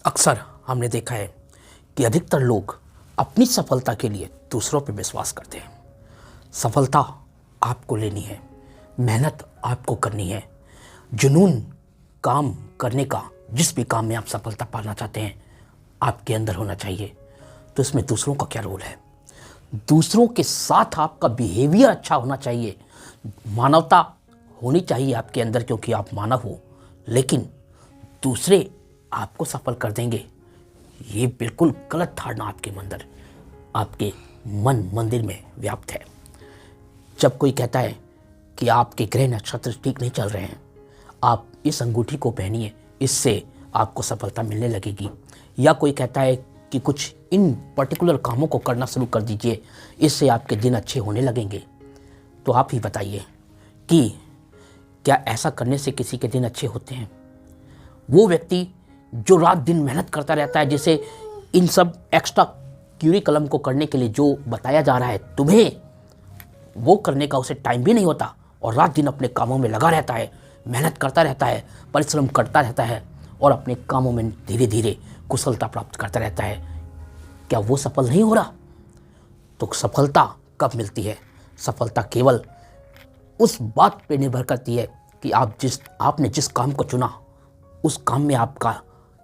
अक्सर हमने देखा है कि अधिकतर लोग अपनी सफलता के लिए दूसरों पर विश्वास करते हैं। सफलता आपको लेनी है, मेहनत आपको करनी है, जुनून काम करने का, जिस भी काम में आप सफलता पाना चाहते हैं आपके अंदर होना चाहिए। तो इसमें दूसरों का क्या रोल है? दूसरों के साथ आपका बिहेवियर अच्छा होना चाहिए, मानवता होनी चाहिए आपके अंदर, क्योंकि आप मानव हो। लेकिन दूसरे आपको सफल कर देंगे, ये बिल्कुल गलत धारणा आपके अंदर, आपके मन मंदिर में व्याप्त है। जब कोई कहता है कि आपके ग्रह नक्षत्र ठीक नहीं चल रहे हैं, आप इस अंगूठी को पहनिए, इससे आपको सफलता मिलने लगेगी, या कोई कहता है कि कुछ इन पर्टिकुलर कामों को करना शुरू कर दीजिए, इससे आपके दिन अच्छे होने लगेंगे, तो आप ही बताइए कि क्या ऐसा करने से किसी के दिन अच्छे होते हैं? वो व्यक्ति जो रात दिन मेहनत करता रहता है, जिसे इन सब एक्स्ट्रा करिकुलम को करने के लिए जो बताया जा रहा है तुम्हें, वो करने का उसे टाइम भी नहीं होता और रात दिन अपने कामों में लगा रहता है, मेहनत करता रहता है, परिश्रम करता रहता है और अपने कामों में धीरे धीरे कुशलता प्राप्त करता रहता है, क्या वो सफल नहीं हो रहा? तो सफलता कब मिलती है? सफलता केवल उस बात पे निर्भर करती है कि आपने जिस काम को चुना उस काम में आपका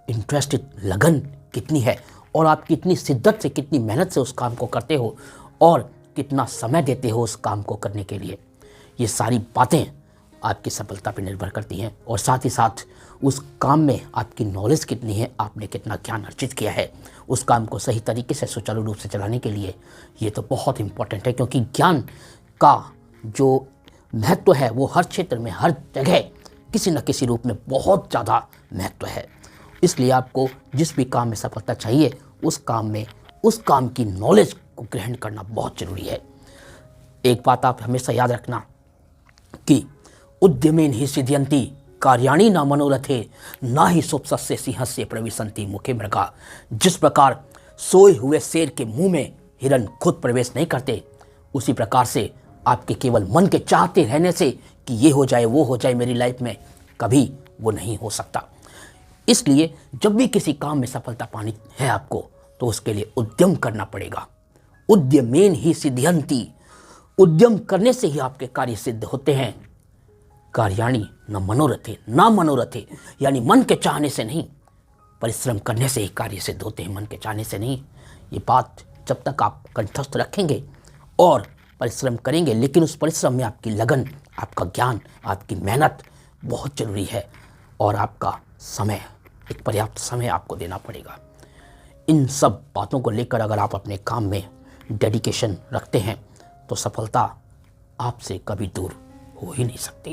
इंटरेस्टेड लगन कितनी है और आप कितनी शिद्दत से, कितनी मेहनत से उस काम को करते हो और कितना समय देते हो उस काम को करने के लिए। ये सारी बातें आपकी सफलता पर निर्भर करती हैं और साथ ही साथ उस काम में आपकी नॉलेज कितनी है, आपने कितना ज्ञान अर्जित किया है उस काम को सही तरीके से सुचारू रूप से चलाने के लिए। ये तो बहुत इम्पोर्टेंट है, क्योंकि ज्ञान का जो महत्व है वो हर क्षेत्र में, हर जगह किसी न किसी रूप में बहुत ज़्यादा महत्व है। इसलिए आपको जिस भी काम में सफलता चाहिए उस काम में उस काम की नॉलेज को ग्रहण करना बहुत ज़रूरी है। एक बात आप हमेशा याद रखना कि उद्यमेन हि सिद्ध्यन्ति कार्याणि न मनोरथे न हि सोप्सस्य सिंहस्य प्रविशन्ति मुखे मृगा। जिस प्रकार सोए हुए शेर के मुंह में हिरन खुद प्रवेश नहीं करते, उसी प्रकार से आपके केवल मन के चाहते रहने से कि ये हो जाए वो हो जाए मेरी लाइफ में, कभी वो नहीं हो सकता। इसलिए जब भी किसी काम में सफलता पानी है आपको, तो उसके लिए उद्यम करना पड़ेगा। उद्यमेन ही सिद्ध्यन्ति, उद्यम करने से ही आपके कार्य सिद्ध होते हैं। कार्याणि न मनोरथे, ना मनोरथे यानी मन के चाहने से नहीं, परिश्रम करने से ही कार्य सिद्ध होते हैं, मन के चाहने से नहीं। ये बात जब तक आप कंठस्थ रखेंगे और परिश्रम करेंगे, लेकिन उस परिश्रम में आपकी लगन, आपका ज्ञान, आपकी मेहनत बहुत ज़रूरी है और आपका समय, एक पर्याप्त समय आपको देना पड़ेगा। इन सब बातों को लेकर अगर आप अपने काम में डेडिकेशन रखते हैं तो सफलता आपसे कभी दूर हो ही नहीं सकती।